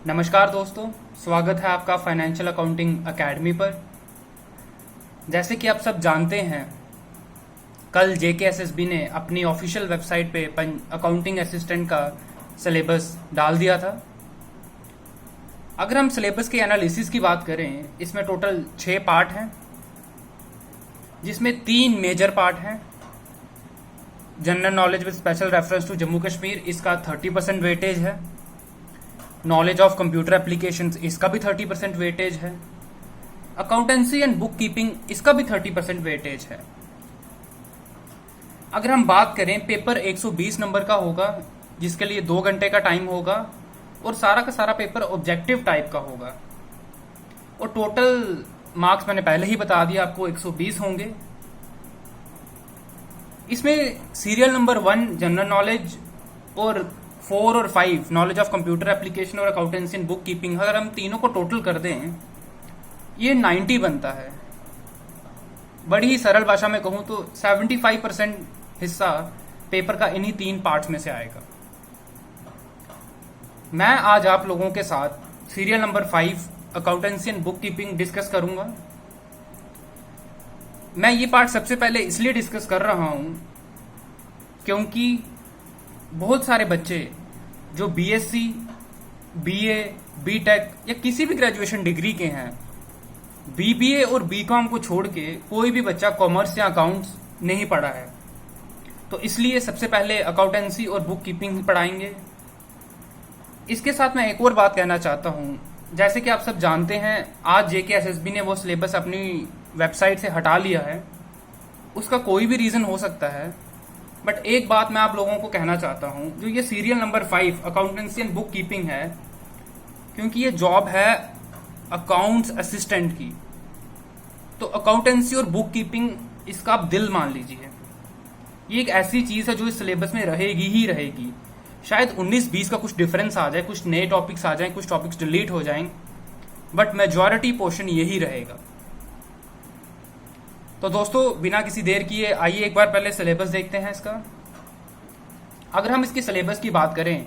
नमस्कार दोस्तों, स्वागत है आपका फाइनेंशियल अकाउंटिंग एकेडमी पर। जैसे कि आप सब जानते हैं, कल जेकेएसएसबी ने अपनी ऑफिशियल वेबसाइट पे अकाउंटिंग असिस्टेंट का सिलेबस डाल दिया था। अगर हम सिलेबस के एनालिसिस की बात करें, इसमें टोटल 6 पार्ट हैं, जिसमें 3 मेजर पार्ट हैं। General knowledge with special reference to Jammu Kashmir, इसका 30% वेटेज है। नॉलेज ऑफ कंप्यूटर एप्लीकेशंस, इसका भी 30% वेटेज है। अकाउंटेंसी एंड बुक कीपिंग, इसका भी 30% वेटेज है। अगर हम बात करें, पेपर 120 नंबर का होगा, जिसके लिए 2 घंटे का टाइम होगा, और सारा का सारा पेपर ऑब्जेक्टिव टाइप का होगा। और टोटल मार्क्स मैंने पहले ही बता दिया आपको, 120 होंगे। इसमें सीरियल नंबर 1 जनरल नॉलेज और 4 और 5 नॉलेज ऑफ कंप्यूटर एप्लीकेशन और अकाउंटेंसी एंड बुक कीपिंग, अगर हम तीनों को टोटल कर दें, ये 90 बनता है। बड़ी ही सरल भाषा में कहूं तो 75% हिस्सा पेपर का इन्हीं 3 पार्ट्स में से आएगा। मैं आज आप लोगों के साथ serial number 5 accountancy and book keeping discuss करूंगा। मैं ये पार्ट सबसे पहले इसलिए डिस्कस कर रहा हूं क्योंकि बहुत सारे बच्चे जो बीएससी, बीए, बीटेक या किसी भी ग्रेजुएशन डिग्री के हैं, बीबीए और बीकॉम को छोड़ के कोई भी बच्चा कॉमर्स या अकाउंट्स नहीं पढ़ा है। तो इसलिए सबसे पहले अकाउंटेंसी और बुक कीपिंग पढ़ाएंगे। इसके साथ मैं एक और बात कहना चाहता हूं। जैसे कि आप सब जानते हैं, आज जेकेएसएसबी ने वो सिलेबस अपनी वेबसाइट से हटा लिया है। उसका कोई भी रीजन हो सकता है, बट एक बात मैं आप लोगों को कहना चाहता हूं, जो ये serial number 5 accountancy and book keeping है, क्योंकि ये जॉब है अकाउंट्स असिस्टेंट की, तो अकाउंटेंसी और बुक कीपिंग इसका आप दिल मान लीजिए। ये एक ऐसी चीज है जो इस सिलेबस में रहेगी ही रहेगी। शायद 19-20 का कुछ डिफरेंस आ जाए, कुछ नए टॉपिक्स आ जाए, कुछ टॉपिक्स डिलीट हो जाएं, बट मेजॉरिटी पोर्शन यही रहेगा। तो दोस्तों, बिना किसी देर किए आइए एक बार पहले सिलेबस देखते हैं इसका। अगर हम इसकी सिलेबस की बात करें,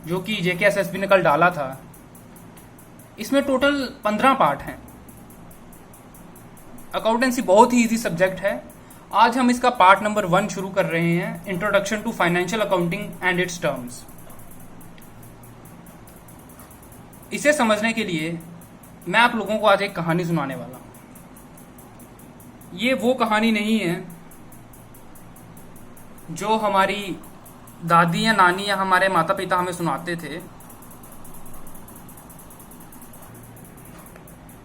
जो कि जेकेएसएसबी ने कल डाला था, इसमें टोटल 15 पार्ट हैं। अकाउंटेंसी बहुत ही इजी सब्जेक्ट है। आज हम इसका पार्ट नंबर 1 शुरू कर रहे हैं, introduction to financial accounting and its terms. इसे समझने के लिए मैं आप लोगों को आज एक कहानी सुनाने वाला हूं। ये वो कहानी नहीं है जो हमारी दादी या नानी या हमारे माता पिता हमें सुनाते थे।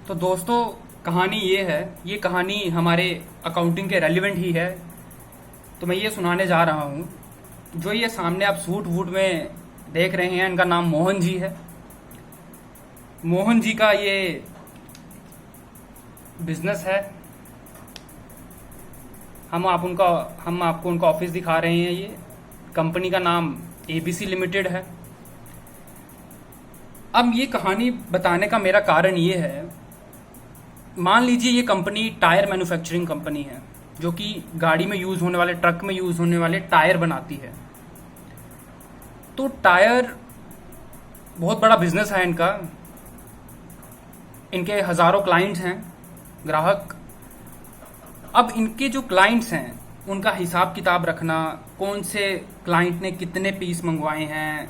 तो दोस्तों, कहानी ये है, ये कहानी हमारे अकाउंटिंग के रेलिवेंट ही है, तो मैं ये सुनाने जा रहा हूँ। जो ये सामने आप सूट वूट में देख रहे हैं, इनका नाम मोहन जी है। मोहन जी का ये बिजनेस है। हम आपको उनका ऑफिस दिखा रहे हैं। ये कंपनी का नाम एबीसी लिमिटेड है। अब ये कहानी बताने का मेरा कारण ये है, मान लीजिए ये कंपनी टायर मैन्युफैक्चरिंग कंपनी है, जो कि गाड़ी में यूज होने वाले, ट्रक में यूज होने वाले टायर बनाती है। तो टायर बहुत बड़ा बिजनेस है इनका। इनके हजारों क्लाइंट्स हैं, ग्राहक। अब इनके जो क्लाइंट्स हैं, उनका हिसाब किताब रखना, कौन से क्लाइंट ने कितने पीस मंगवाए हैं,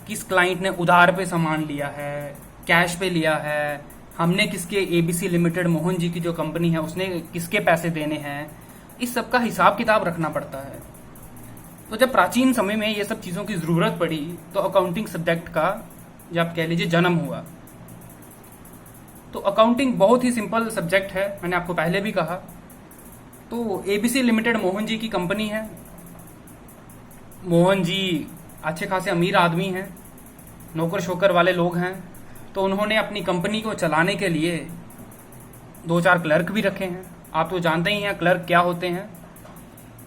किस क्लाइंट ने उधार पे सामान लिया है, कैश पे लिया है, हमने किसके, एबीसी लिमिटेड मोहन जी की जो कंपनी है उसने किसके पैसे देने हैं, इस सब का हिसाब किताब रखना पड़ता है। तो जब प्राचीन समय में ये सब चीज़ों की ज़रूरत पड़ी, तो अकाउंटिंग सब्जेक्ट का, जब आप कह लीजिए, जन्म हुआ। तो अकाउंटिंग बहुत ही सिंपल सब्जेक्ट है, मैंने आपको पहले भी कहा। तो एबीसी लिमिटेड मोहन जी की कंपनी है। मोहन जी अच्छे खासे अमीर आदमी हैं, नौकर शोकर वाले लोग हैं। तो उन्होंने अपनी कंपनी को चलाने के लिए 2-4 क्लर्क भी रखे हैं। आप तो जानते ही हैं क्लर्क क्या होते हैं।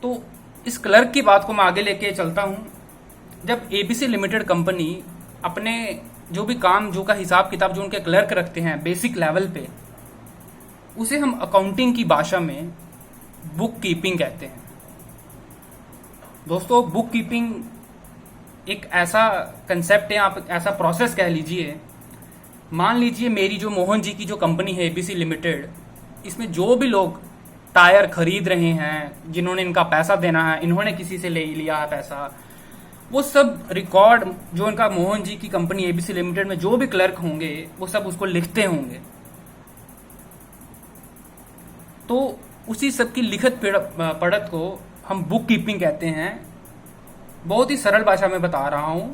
तो इस क्लर्क की बात को मैं आगे लेके चलता हूं। जब एबीसी लिमिटेड कंपनी अपने जो भी काम, जो का हिसाब किताब जो उनके क्लर्क रखते हैं बेसिक लेवल पे, उसे हम अकाउंटिंग की भाषा में बुक कीपिंग कहते हैं। दोस्तों, बुक कीपिंग एक ऐसा कंसेप्ट है, आप ऐसा प्रोसेस कह लीजिए, मान लीजिए मेरी जो मोहन जी की जो कंपनी है एबीसी लिमिटेड, इसमें जो भी लोग टायर खरीद रहे हैं, जिन्होंने इनका पैसा देना है, इन्होंने किसी से ले लिया है पैसा, वो सब रिकॉर्ड जो इनका मोहन जी की कंपनी एबीसी लिमिटेड में जो भी क्लर्क होंगे वो सब उसको लिखते होंगे। तो उसी सब की लिखित पढ़त को हम बुक कीपिंग कहते हैं। बहुत ही सरल भाषा में बता रहा हूं।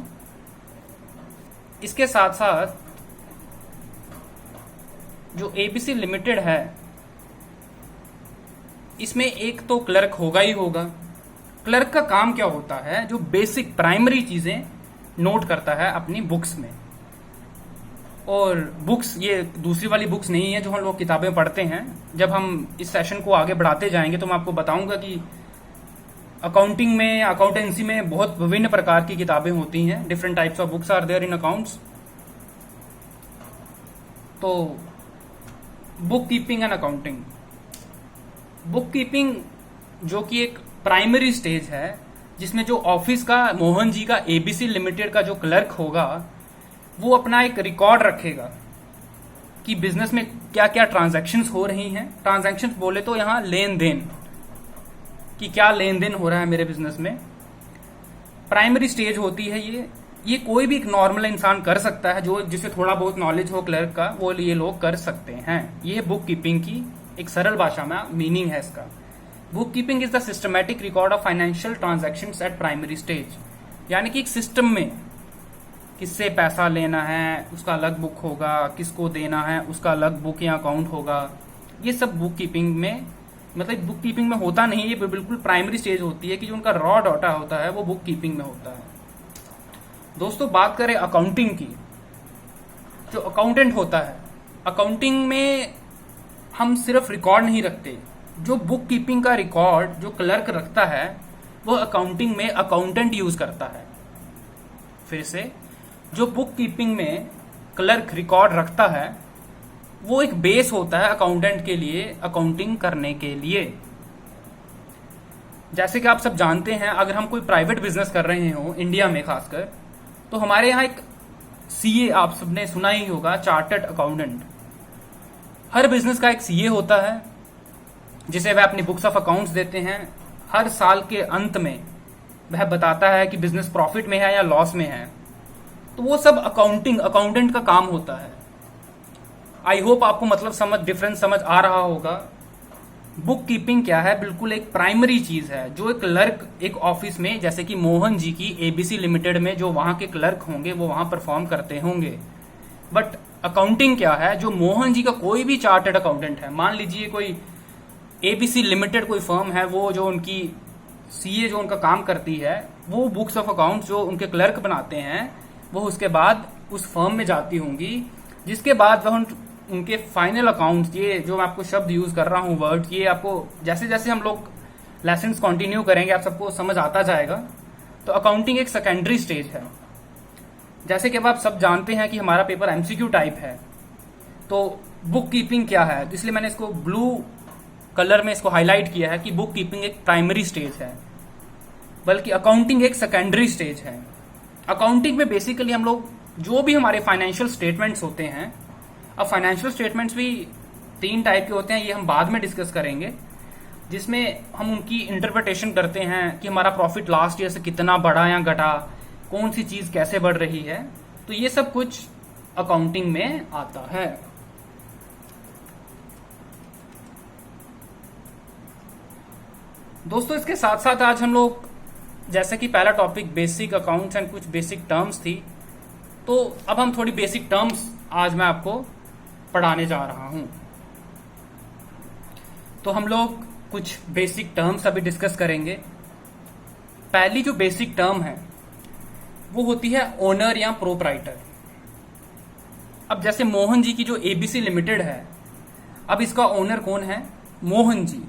इसके साथ साथ जो एबीसी लिमिटेड है, इसमें एक तो क्लर्क होगा ही होगा। क्लर्क का काम क्या होता है? जो बेसिक प्राइमरी चीजें नोट करता है अपनी बुक्स में। और बुक्स ये दूसरी वाली बुक्स नहीं है जो हम लोग किताबें पढ़ते हैं। जब हम इस सेशन को आगे बढ़ाते जाएंगे तो मैं आपको बताऊंगा कि अकाउंटिंग में, अकाउंटेंसी में बहुत विभिन्न प्रकार की किताबें होती हैं। Different types of books are there in accounts. तो book keeping and accounting. Book keeping जो कि एक प्राइमरी स्टेज है, जिसमें जो ऑफिस का मोहन जी का एबीसी लिमिटेड का जो क्लर्क होगा वो अपना एक रिकॉर्ड रखेगा कि बिजनेस में क्या क्या ट्रांजैक्शंस हो रही हैं। ट्रांजैक्शंस बोले तो यहाँ लेन देन, कि क्या लेन देन हो रहा है मेरे बिजनेस में। प्राइमरी स्टेज होती है ये कोई भी एक नॉर्मल इंसान कर सकता है, जो जिसे थोड़ा बहुत नॉलेज हो क्लर्क का, वो ये लोग कर सकते हैं। ये बुक कीपिंग की एक सरल भाषा में मीनिंग है इसका। Book keeping is the systematic record of financial transactions eight primary stage. यानी कि एक सिस्टम में किससे पैसा लेना है उसका अलग बुक होगा, किसको देना है उसका अलग बुक या अकाउंट होगा। ये सब बुक कीपिंग में, मतलब बुक कीपिंग में होता नहीं, ये बिल्कुल प्राइमरी स्टेज होती है कि जो उनका रॉ डाटा होता है वो बुक कीपिंग में होता है। दोस्तों बात करें अकाउंटिंग की, जो अकाउंटेंट होता है, अकाउंटिंग में हम सिर्फ रिकॉर्ड नहीं रखते। जो बुक कीपिंग का रिकॉर्ड जो क्लर्क रखता है वो अकाउंटिंग में अकाउंटेंट यूज करता है। फिर से, जो बुक कीपिंग में क्लर्क रिकॉर्ड रखता है वो एक बेस होता है अकाउंटेंट के लिए अकाउंटिंग करने के लिए। जैसे कि आप सब जानते हैं, अगर हम कोई प्राइवेट बिजनेस कर रहे हो इंडिया में खासकर, तो हमारे यहाँ एक सीए, आप सबने सुना ही होगा, चार्टर्ड अकाउंटेंट। हर बिजनेस का एक सीए होता है जिसे वह अपनी बुक्स ऑफ अकाउंट्स देते हैं। हर साल के अंत में वह बताता है कि बिजनेस प्रॉफिट में है या लॉस में है। तो वो सब अकाउंटेंट का काम होता है। आई होप आपको मतलब डिफरेंस समझ आ रहा होगा। बुक कीपिंग क्या है? बिल्कुल एक प्राइमरी चीज है जो एक क्लर्क एक ऑफिस में, जैसे कि मोहन जी की एबीसी लिमिटेड में जो वहां के क्लर्क होंगे वो वहां परफॉर्म करते होंगे। बट अकाउंटिंग क्या है? जो मोहन जी का कोई भी चार्टर्ड अकाउंटेंट है, मान लीजिए कोई एबीसी लिमिटेड कोई फर्म है, वो जो उनकी सीए जो उनका काम करती है, वो बुक्स ऑफ अकाउंट जो उनके क्लर्क बनाते हैं वो उसके बाद उस फर्म में जाती होंगी, जिसके बाद वह उनके फाइनल अकाउंट्स, ये जो मैं आपको शब्द यूज कर रहा हूँ, वर्ड, ये आपको जैसे जैसे हम लोग लेसन्स कंटिन्यू करेंगे आप सबको समझ आता जाएगा। तो अकाउंटिंग एक सेकेंडरी स्टेज है। जैसे कि अब आप सब जानते हैं कि हमारा पेपर एमसीक्यू टाइप है, तो बुक कीपिंग क्या है, तो इसलिए मैंने इसको ब्लू कलर में इसको हाईलाइट किया है कि बुक कीपिंग एक प्राइमरी स्टेज है, बल्कि अकाउंटिंग एक सेकेंडरी स्टेज है। अकाउंटिंग में बेसिकली हम लोग जो भी हमारे फाइनेंशियल स्टेटमेंट्स होते हैं, अब फाइनेंशियल स्टेटमेंट्स भी 3 टाइप के होते हैं, ये हम बाद में डिस्कस करेंगे, जिसमें हम उनकी इंटरप्रिटेशन करते हैं कि हमारा प्रॉफिट लास्ट ईयर से कितना बढ़ा या घटा, कौन सी चीज कैसे बढ़ रही है। तो ये सब कुछ अकाउंटिंग में आता है। दोस्तों इसके साथ साथ आज हम लोग, जैसे कि पहला टॉपिक बेसिक अकाउंट्स एंड कुछ बेसिक टर्म्स थी, तो अब हम थोड़ी बेसिक टर्म्स आज मैं आपको पढ़ाने जा रहा हूं। तो हम लोग कुछ बेसिक टर्म्स अभी डिस्कस करेंगे। पहली जो बेसिक टर्म है वो होती है ओनर या प्रोप्राइटर। अब जैसे मोहन जी की जो एबीसी लिमिटेड है, अब इसका ओनर कौन है? मोहन जी।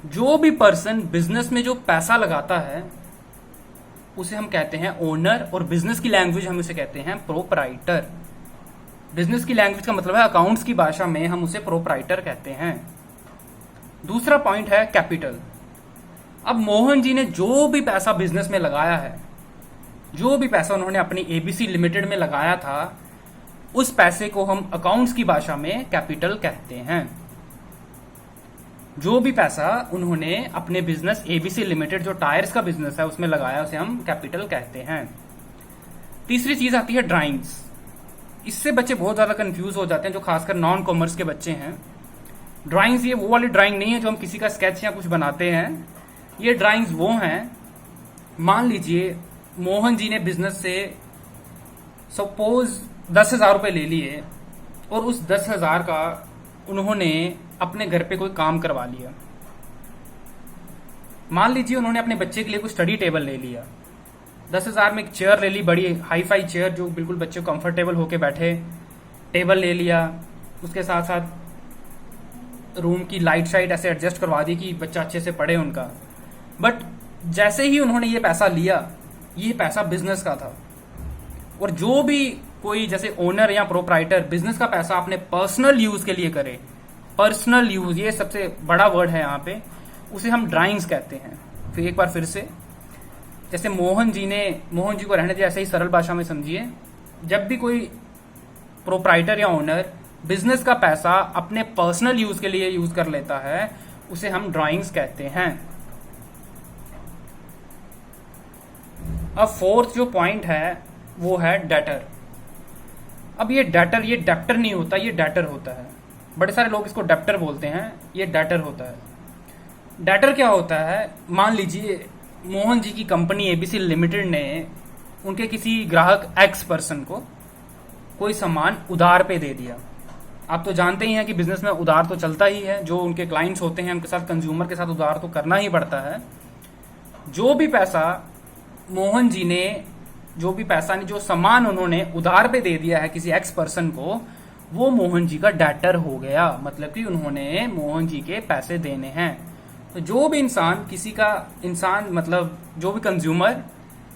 जो भी पर्सन बिजनेस में जो पैसा लगाता है उसे हम कहते हैं ओनर, और बिजनेस की लैंग्वेज हम उसे कहते हैं प्रोप्राइटर। बिजनेस की लैंग्वेज का मतलब है, अकाउंट्स की भाषा में हम उसे प्रोप्राइटर कहते हैं। दूसरा पॉइंट है कैपिटल। अब मोहन जी ने जो भी पैसा बिजनेस में लगाया है, जो भी पैसा उन्होंने अपनी एबीसी लिमिटेड में लगाया था, उस पैसे को हम अकाउंट्स की भाषा में कैपिटल कहते हैं। जो भी पैसा उन्होंने अपने बिजनेस एबीसी लिमिटेड जो टायर्स का बिजनेस है उसमें लगाया उसे हम कैपिटल कहते हैं। तीसरी चीज आती है ड्राइंग्स। इससे बच्चे बहुत ज्यादा कंफ्यूज हो जाते हैं, जो खासकर नॉन कॉमर्स के बच्चे हैं। ड्राइंग्स ये वो वाली ड्राइंग नहीं है जो हम किसी का स्केच या कुछ बनाते हैं। ये ड्राइंग्स वो हैं, मान लीजिए मोहन जी ने बिजनेस से सपोज 10,000 रुपए ले लिए और उस 10,000 का उन्होंने अपने घर पे कोई काम करवा लिया। मान लीजिए उन्होंने अपने बच्चे के लिए कोई स्टडी टेबल ले लिया। 10,000 में एक चेयर ले ली, बड़ी हाई फाई चेयर जो बिल्कुल बच्चे कंफर्टेबल होके बैठे, टेबल ले लिया, उसके साथ साथ रूम की लाइट शाइट ऐसे एडजस्ट करवा दी कि बच्चा अच्छे से पढ़े उनका। बट जैसे ही उन्होंने ये पैसा लिया, ये पैसा बिजनेस का था। और जो भी कोई जैसे ओनर या प्रोप्राइटर बिजनेस का पैसा अपने पर्सनल यूज के लिए करे, पर्सनल यूज ये सबसे बड़ा वर्ड है यहाँ पे, उसे हम ड्राइंग्स कहते हैं। फिर एक बार फिर से, जैसे मोहन जी को रहने दिया, ऐसे ही सरल भाषा में समझिए। जब भी कोई प्रोप्राइटर या ओनर बिजनेस का पैसा अपने पर्सनल यूज के लिए यूज कर लेता है, उसे हम ड्राइंग्स कहते हैं। अब फोर्थ जो पॉइंट है वो है डेटर। अब ये डेप्टर नहीं होता, ये डेटर होता है। बड़े सारे लोग इसको डेप्टर बोलते हैं, ये डेटर होता है। डेटर क्या होता है? मान लीजिए मोहन जी की कंपनी एबीसी लिमिटेड ने उनके किसी ग्राहक एक्स पर्सन को कोई सामान उधार पे दे दिया। आप तो जानते ही हैं कि बिजनेस में उधार तो चलता ही है। जो उनके क्लाइंट्स होते हैं उनके साथ, कंज्यूमर के साथ उधार तो करना ही पड़ता है। जो भी पैसा मोहन जी ने, जो सामान उन्होंने उधार पे दे दिया है किसी एक्स पर्सन को, वो मोहन जी का डेटर हो गया। मतलब कि उन्होंने मोहन जी के पैसे देने हैं। तो जो भी मतलब जो भी कंज्यूमर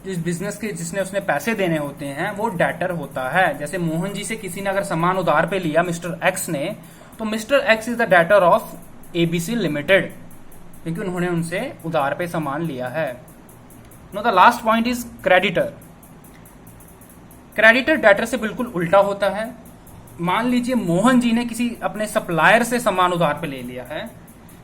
जिस बिजनेस के जिसने उसने पैसे देने होते हैं, वो डेटर होता है। जैसे मोहन जी से किसी ने अगर सामान उधार पे लिया मिस्टर एक्स ने, तो mister x is the debtor of ABC limited, क्योंकि उन्होंने उनसे उधार पे सामान लिया है। Know the last point is creditor. Creditor debtor से बिल्कुल उल्टा होता है। मान लीजिए मोहन जी ने किसी अपने सप्लायर से सामान उधार पे ले लिया है,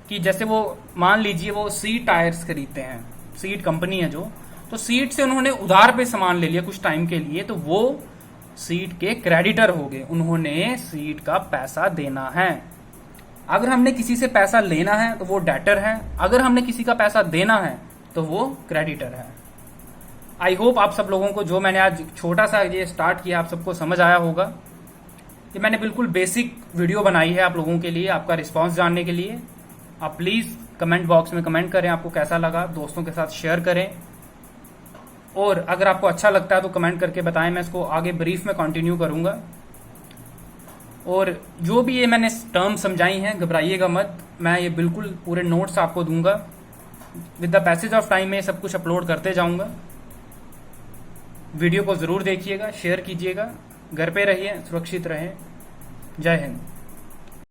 कि जैसे वो मान लीजिए वो सीट टायर्स खरीदते हैं, सीट कंपनी है जो, तो सीट से उन्होंने उधार पे सामान ले लिया कुछ टाइम के लिए, तो वो सीट के क्रेडिटर हो गए। उन्होंने सीट का पैसा देना है। अगर हमने किसी से पैसा लेना है तो वो डेटर है, अगर हमने किसी का पैसा देना है तो वो क्रेडिटर है। आई होप आप सब लोगों को जो मैंने आज छोटा सा ये स्टार्ट किया आप सबको समझ आया होगा। ये मैंने बिल्कुल बेसिक वीडियो बनाई है आप लोगों के लिए, आपका रिस्पांस जानने के लिए। आप प्लीज कमेंट बॉक्स में कमेंट करें आपको कैसा लगा, दोस्तों के साथ शेयर करें, और अगर आपको अच्छा लगता है तो कमेंट करके बताएं, मैं इसको आगे ब्रीफ में कंटिन्यू करूंगा। और जो भी ये मैंने टर्म समझाई हैं, घबराइएगा मत, मैं ये बिल्कुल पूरे नोट्स आपको दूंगा। With the passage of time में सब कुछ अपलोड करते जाऊंगा। वीडियो को जरूर देखिएगा, शेयर कीजिएगा, घर पे रहिए, सुरक्षित रहें। जय हिंद।